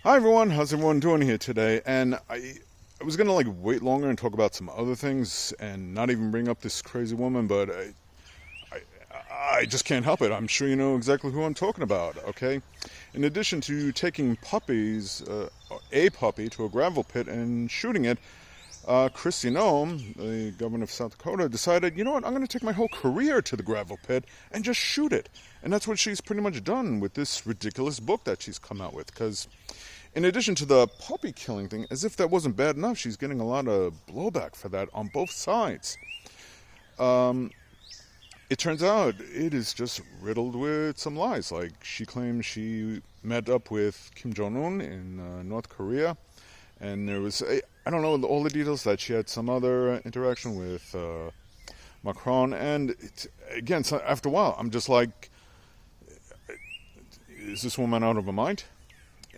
Hi everyone, how's everyone doing here today? And I was gonna wait longer and talk about some other things and not even bring up this crazy woman, but I just can't help it. I'm sure you know exactly who I'm talking about. Okay, in addition to taking a puppy to a gravel pit and shooting it, Kristi Noem, the governor of South Dakota, decided, you know what, I'm going to take my whole career to the gravel pit and just shoot it. And that's what she's pretty much done with this ridiculous book that she's come out with. Because in addition to the puppy killing thing, as if that wasn't bad enough, she's getting a lot of blowback for that on both sides. It turns out it is just riddled with some lies. Like, she claims she met up with Kim Jong-un in North Korea, and there was, I don't know all the details, that she had some other interaction with Macron, and again, so after a while, I'm just like, is this woman out of her mind?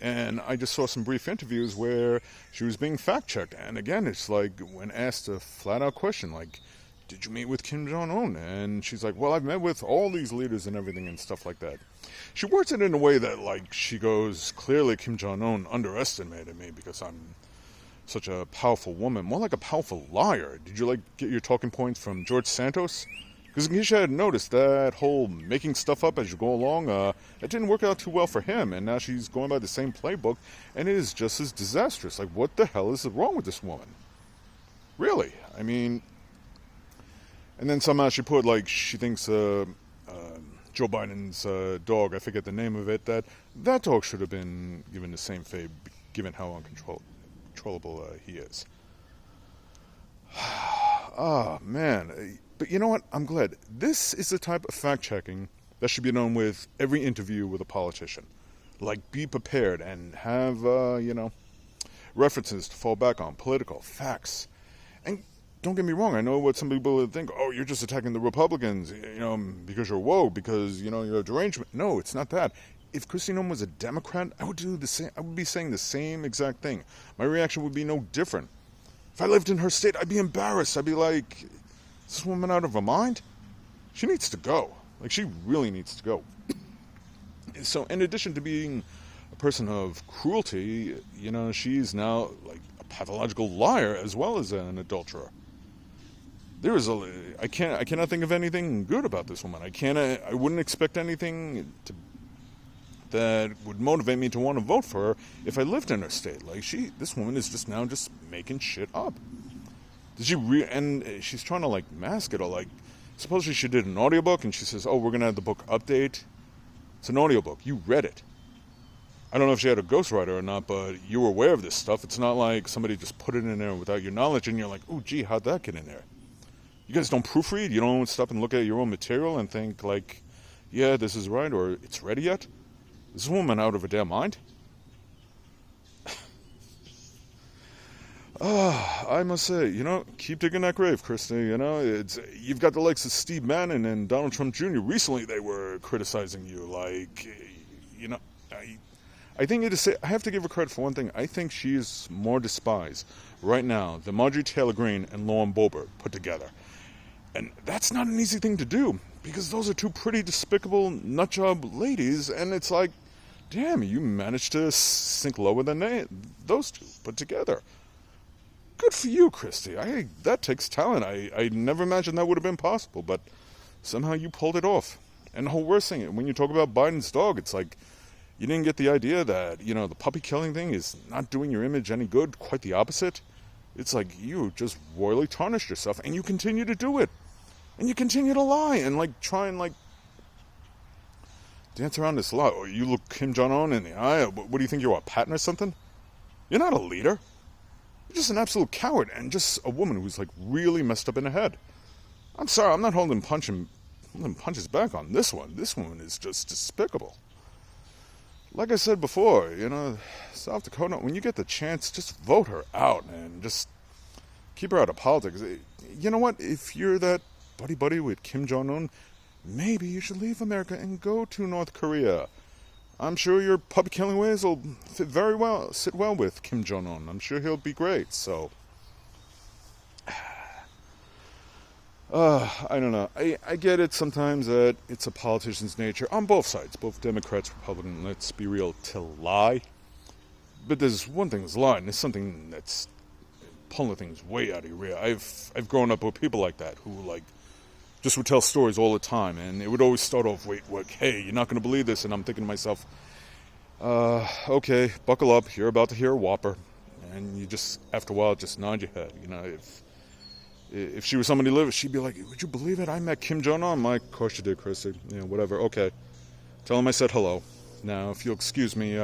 And I just saw some brief interviews where she was being fact-checked, and again, it's like, when asked a flat-out question, like, did you meet with Kim Jong-un? And she's like, well, I've met with all these leaders and everything and stuff like that. She words it in a way that, like, she goes, clearly Kim Jong-un underestimated me because I'm such a powerful woman. More like a powerful liar. Did you, get your talking points from George Santos? Because in case you hadn't noticed, that whole making stuff up as you go along, it didn't work out too well for him. And now she's going by the same playbook, and it is just as disastrous. Like, what the hell is wrong with this woman? Really? I mean... And then somehow she put, she thinks Joe Biden's dog, I forget the name of it, that dog should have been given the same fate, given how uncontrollable he is. Oh, man. But you know what? I'm glad. This is the type of fact-checking that should be done with every interview with a politician. Like, be prepared and have, references to fall back on, political facts. And don't get me wrong, I know what some people would think, oh, you're just attacking the Republicans, because you're woke, because, you're a derangement. No, it's not that. If Kristi Noem was a Democrat, I would do the same. I would be saying the same exact thing. My reaction would be no different. If I lived in her state, I'd be embarrassed. I'd be like, is this woman out of her mind? She needs to go. Like, she really needs to go. So, in addition to being a person of cruelty, she's now, a pathological liar as well as an adulterer. I cannot think of anything good about this woman. I wouldn't expect anything that would motivate me to want to vote for her if I lived in her state. This woman is just now just making shit up. And she's trying to mask it all. Supposedly she did an audiobook and she says, oh, we're going to have the book update. It's an audiobook. You read it. I don't know if she had a ghostwriter or not, but you were aware of this stuff. It's not like somebody just put it in there without your knowledge and you're like, oh, gee, how'd that get in there? You guys don't proofread? You don't stop and look at your own material and think, yeah, this is right, or it's ready yet? Is this woman out of her damn mind? I must say, keep digging that grave, Kristi. You've got the likes of Steve Bannon and Donald Trump Jr. Recently, they were criticizing you. I think I have to give her credit for one thing. I think she is more despised right now than Marjorie Taylor Greene and Lauren Boebert put together. And that's not an easy thing to do, because those are two pretty despicable nutjob ladies, and it's like, damn, you managed to sink lower than those two put together. Good for you, Kristi. That takes talent. I never imagined that would have been possible, but somehow you pulled it off. And the whole worst thing, when you talk about Biden's dog, it's like, you didn't get the idea that, the puppy killing thing is not doing your image any good, quite the opposite. It's like you just royally tarnished yourself, and you continue to do it. And you continue to lie and try and dance around this lie. Or you look Kim Jong-un in the eye. What do you think, you're a Patton or something? You're not a leader. You're just an absolute coward and just a woman who's really messed up in the head. I'm sorry, I'm not holding punches back on this one. This woman is just despicable. Like I said before, South Dakota, when you get the chance, just vote her out and just keep her out of politics. You know what? If you're that buddy-buddy with Kim Jong-un, maybe you should leave America and go to North Korea. I'm sure your puppy-killing ways will sit well with Kim Jong-un. I'm sure he'll be great, so... I don't know. I get it sometimes that it's a politician's nature on both sides, both Democrats, Republicans, let's be real, to lie. But there's one thing that's lying. There's something that's pulling things way out of your ear. I've grown up with people like that who like just would tell stories all the time, and it would always start off, wait, hey, you're not going to believe this, and I'm thinking to myself, okay, buckle up, you're about to hear a whopper, and you just, after a while, just nod your head. You know, if she was somebody living, she'd be like, would you believe it? I met Kim Jong-un. I'm like, of course you did, Kristi. You know, whatever. Okay, tell him I said hello. Now, if you'll excuse me,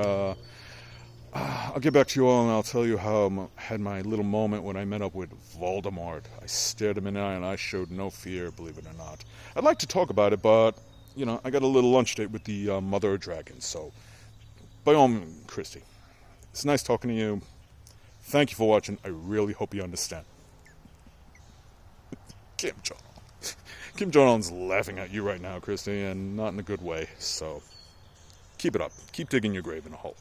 I'll get back to you all, and I'll tell you how I had my little moment when I met up with Voldemort. I stared him in the eye, and I showed no fear, believe it or not. I'd like to talk about it, but, you know, I got a little lunch date with the mother of dragons, so by all means, Kristi, it's nice talking to you. Thank you for watching. I really hope you understand. Kim Jong-un. Kim Jong-un's laughing at you right now, Kristi, and not in a good way, so keep it up. Keep digging your grave in a hole.